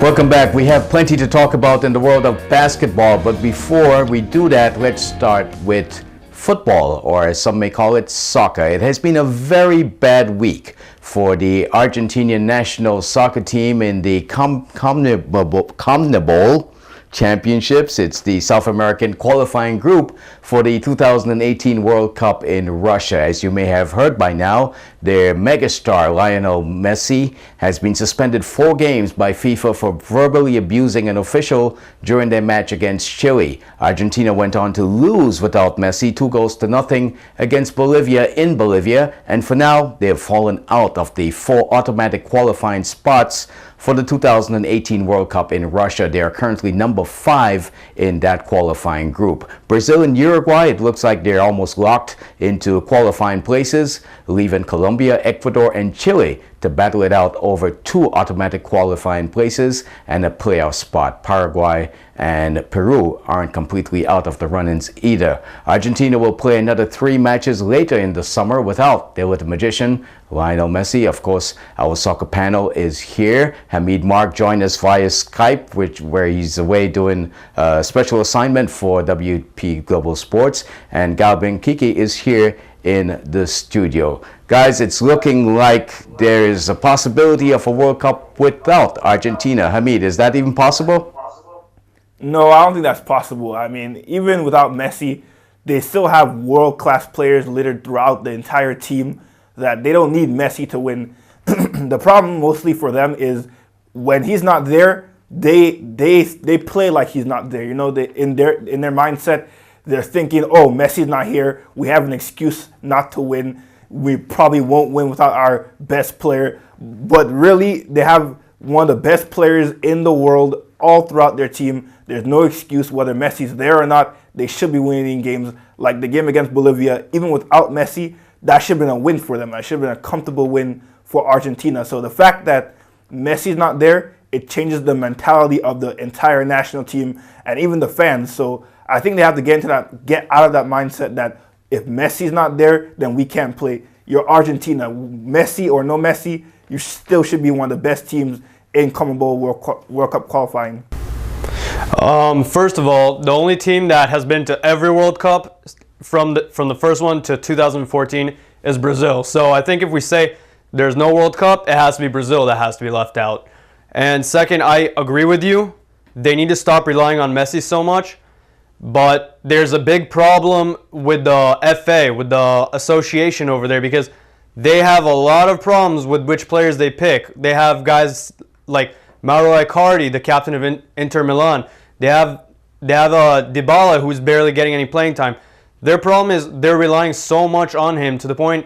Welcome back. We have plenty to talk about in the world of basketball, but before we do that, let's start with football, or as some may call it, soccer. It has been a very bad week for the Argentinian national soccer team in the CONMEBOL Championships. It's the South American qualifying group for the 2018 World Cup in Russia. As you may have heard by now, their megastar Lionel Messi has been suspended 4 games by FIFA for verbally abusing an official during their match against Chile. Argentina went on to lose without Messi 2-0 against Bolivia in Bolivia, and for now they have fallen out of the 4 automatic qualifying spots for the 2018 World Cup in Russia. They are currently number 5 in that qualifying group. Brazil and Uruguay, it looks like they're almost locked into qualifying places, leaving Colombia, Ecuador, and Chile to battle it out over 2 automatic qualifying places and a playoff spot. Paraguay and Peru aren't completely out of the run-ins either. Argentina will play another 3 matches later in the summer without their little magician, Lionel Messi. Of course, our soccer panel is here. Hamiyd Mark joined us via Skype, where he's away doing a special assignment for WP Global Sports, and Galvin Kiki is here in the studio. Guys, it's looking like there is a possibility of a World Cup without Argentina. Hamiyd, is that even possible? No, I don't think that's possible. I mean, even without Messi, they still have world-class players littered throughout the entire team that they don't need Messi to win. The problem mostly for them is when he's not there, they play like he's not there. You know, in their mindset, they're thinking, oh, Messi's not here. We have an excuse not to win. We probably won't win without our best player. But really, they have one of the best players in the world all throughout their team. There's no excuse whether Messi's there or not. They should be winning games. Like the game against Bolivia, even without Messi, that should have been a win for them. That should have been a comfortable win for Argentina. So the fact that Messi's not there, it changes the mentality of the entire national team and even the fans. So I think they have to get out of that mindset that if Messi's not there, then we can't play. You're Argentina. Messi or no Messi, you still should be one of the best teams in CONMEBOL World Cup qualifying. First of all, the only team that has been to every World Cup from the first one to 2014 is Brazil. So I think if we say there's no World Cup, it has to be Brazil that has to be left out. And second, I agree with you. They need to stop relying on Messi so much. But there's a big problem with the FA, with the association over there, because they have a lot of problems with which players they pick. They have guys like Mauro Icardi, the captain of Inter Milan. They have Dybala, who's barely getting any playing time. Their problem is they're relying so much on him to the point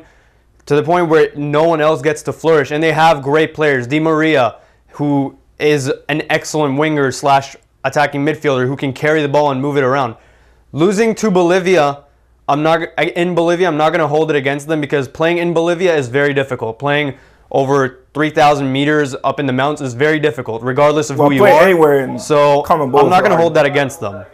where no one else gets to flourish. And they have great players. Di Maria, who is an excellent winger / attacking midfielder who can carry the ball and move it around. Losing to Bolivia, I'm not going to hold it against them because playing in Bolivia is very difficult. Playing over 3,000 meters up in the mountains is very difficult, regardless of who you are. Anywhere in so I'm not going to hold that against them.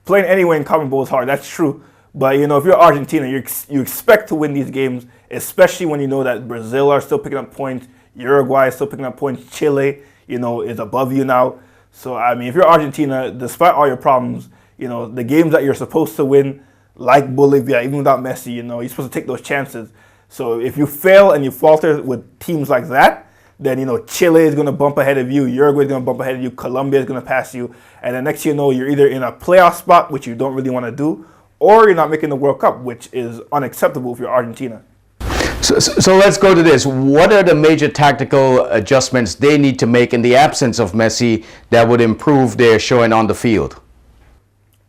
Playing anywhere in CONMEBOL is hard. That's true. But you know, if you're Argentina, you expect to win these games, especially when you know that Brazil are still picking up points, Uruguay is still picking up points, Chile, you know, is above you now. So, I mean, if you're Argentina, despite all your problems, you know, the games that you're supposed to win, like Bolivia, even without Messi, you know, you're supposed to take those chances. So if you fail and you falter with teams like that, then, you know, Chile is going to bump ahead of you, Uruguay is going to bump ahead of you, Colombia is going to pass you, and then next thing you know, you're either in a playoff spot, which you don't really want to do, or you're not making the World Cup, which is unacceptable if you're Argentina. So let's go to this. What are the major tactical adjustments they need to make in the absence of Messi that would improve their showing on the field?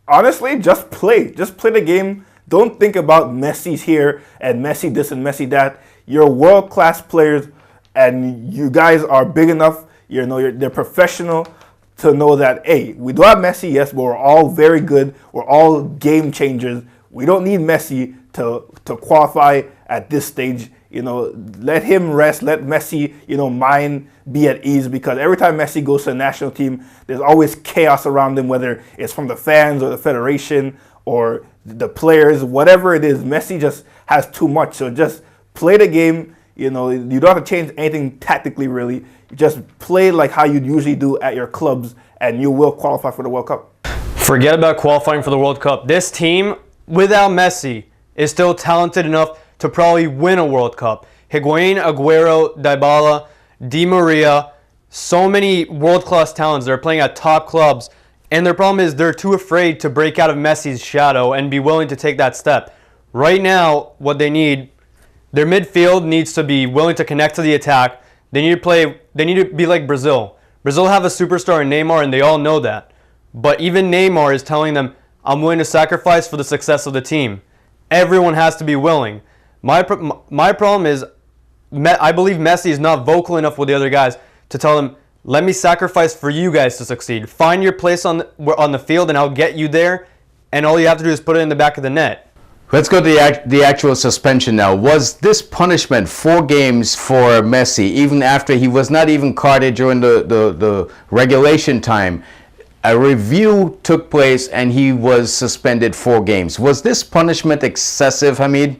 Honestly, just play. Just play the game. Don't think about Messi's here and Messi this and Messi that. You're world-class players, and you guys are big enough. You know, they're professional to know that, hey, we do have Messi, yes, but we're all very good. We're all game changers. We don't need Messi to qualify at this stage. You know, let him rest. Let Messi, you know, mind be at ease, because every time Messi goes to the national team, there's always chaos around him, whether it's from the fans or the federation or the players, whatever it is. Messi just has too much. So just play the game. You know, you don't have to change anything tactically, really. You just play like how you usually do at your clubs, and you will qualify for the World Cup. Forget about qualifying for the World Cup. This team, without Messi, is still talented enough to probably win a World Cup. Higuain, Aguero, Dybala, Di Maria, so many world-class talents that are playing at top clubs. And their problem is they're too afraid to break out of Messi's shadow and be willing to take that step. Right now, what they need, their midfield needs to be willing to connect to the attack. They need to be like Brazil. Brazil have a superstar in Neymar, and they all know that. But even Neymar is telling them, I'm willing to sacrifice for the success of the team. Everyone has to be willing. My problem is, I believe Messi is not vocal enough with the other guys to tell them, let me sacrifice for you guys to succeed. Find your place on the field, and I'll get you there. And all you have to do is put it in the back of the net. Let's go to the actual suspension now. Was this punishment 4 games for Messi, even after he was not even carded during the regulation time? A review took place and he was suspended 4 games. Was this punishment excessive, Hamiyd?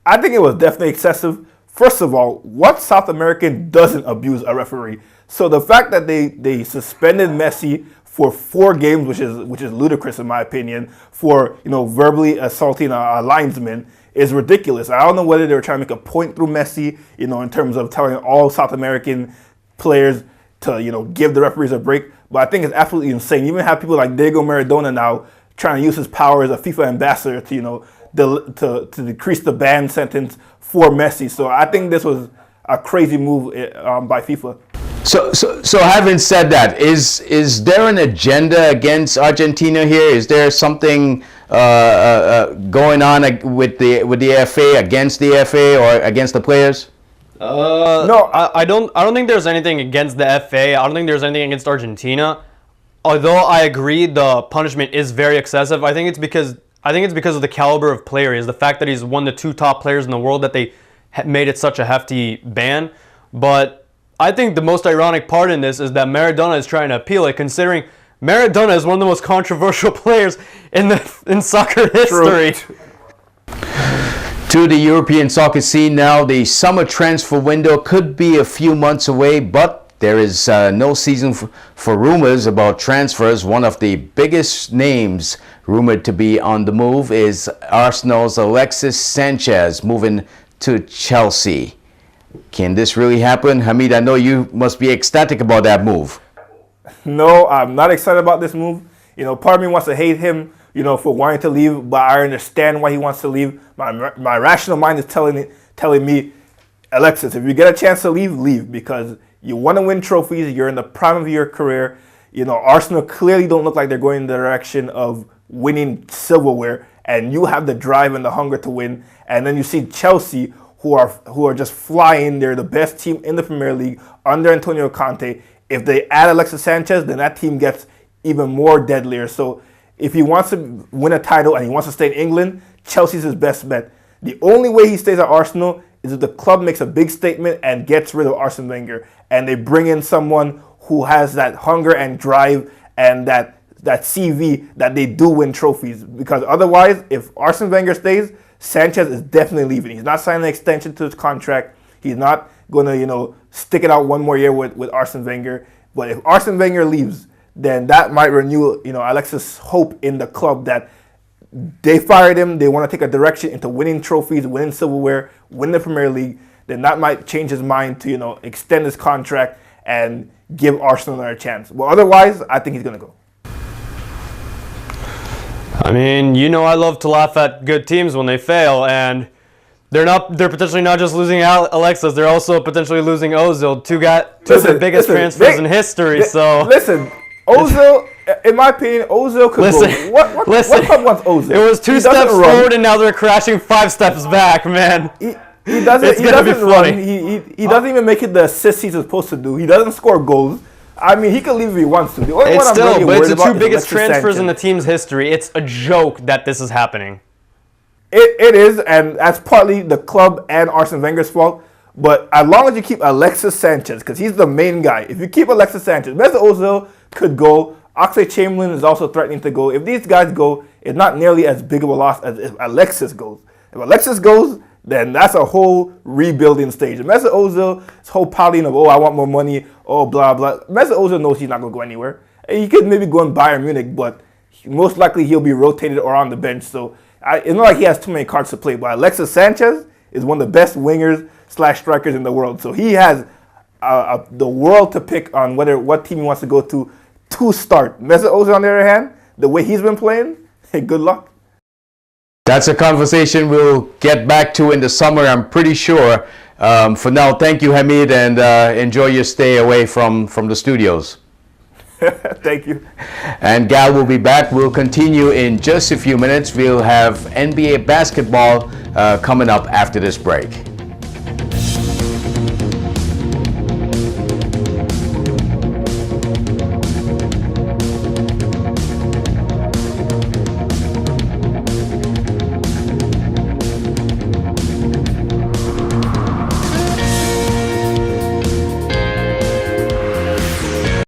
I think it was definitely excessive. First of all, what South American doesn't abuse a referee? So the fact that they suspended Messi for 4 games, which is ludicrous in my opinion, for verbally assaulting a linesman is ridiculous. I don't know whether they were trying to make a point through Messi, in terms of telling all South American players to give the referees a break. But I think it's absolutely insane. You even have people like Diego Maradona now trying to use his power as a FIFA ambassador to decrease the ban sentence for Messi. So I think this was a crazy move by FIFA. So having said that, is there an agenda against Argentina here? Is there something going on with the FA, against the FA, or against the players? No, I don't think there's anything against the FA. I don't think there's anything against Argentina. Although I agree the punishment is very excessive. I think it's because of the caliber of player. Is the fact that he's one of the 2 top players in the world that they made it such a hefty ban. But I think the most ironic part in this is that Maradona is trying to appeal it, considering Maradona is one of the most controversial players in soccer history. True. To the European soccer scene now, the summer transfer window could be a few months away, but there is no season for rumors about transfers. One of the biggest names rumored to be on the move is Arsenal's Alexis Sanchez moving to Chelsea. Can this really happen? Hamiyd, I know you must be ecstatic about that move. No, I'm not excited about this move. Part of me wants to hate him, for wanting to leave, but I understand why he wants to leave. My rational mind is telling me, Alexis, if you get a chance to leave, because you want to win trophies. You're in the prime of your career. Arsenal clearly don't look like they're going in the direction of winning silverware, and you have the drive and the hunger to win. And then you see Chelsea, who are just flying. They're the best team in the Premier League under Antonio Conte. If they add Alexis Sanchez, then that team gets even more deadlier. So if he wants to win a title and he wants to stay in England, Chelsea's his best bet. The only way he stays at Arsenal is if the club makes a big statement and gets rid of Arsene Wenger, and they bring in someone who has that hunger and drive and that CV that they do win trophies. Because otherwise, if Arsene Wenger stays, Sanchez is definitely leaving. He's not signing an extension to his contract. He's not going to, stick it out one more year with Arsene Wenger. But if Arsene Wenger leaves, then that might renew, Alexis' hope in the club that they fired him. They want to take a direction into winning trophies, winning silverware, winning the Premier League. Then that might change his mind to, extend his contract and give Arsenal another chance. But otherwise, I think he's going to go. I mean, I love to laugh at good teams when they fail, and they're potentially not just losing Alexis, they're also potentially losing Ozil, two of the biggest transfers in history. Listen, Ozil, in my opinion, Ozil could go. What club wants Ozil? It was 2 steps forward, and now they're crashing 5 steps back, man. He doesn't run. He doesn't even make it the assists he's supposed to do. He doesn't score goals. I mean, he could leave if he wants to. The only one I'm really worried about is Alexis Sanchez. It's the 2 biggest transfers in the team's history. It's a joke that this is happening. It is, and that's partly the club and Arsene Wenger's fault. But as long as you keep Alexis Sanchez, because he's the main guy, if you keep Alexis Sanchez, Mesut Ozil could go. Oxlade-Chamberlain is also threatening to go. If these guys go, it's not nearly as big of a loss as if Alexis goes. If Alexis goes, then that's a whole rebuilding stage. Mesut Ozil's whole pouting of, oh, I want more money, oh, blah, blah. Mesut Ozil knows he's not going to go anywhere. He could maybe go in Bayern Munich, but most likely he'll be rotated or on the bench. So it's not like he has too many cards to play. But Alexis Sanchez is one of the best wingers / strikers in the world. So he has the world to pick on what team he wants to go to start. Mesut Ozil, on the other hand, the way he's been playing, hey, good luck. That's a conversation we'll get back to in the summer, I'm pretty sure. For now, thank you, Hamiyd, and enjoy your stay away from the studios. Thank you. And Gal will be back. We'll continue in just a few minutes. We'll have NBA basketball coming up after this break.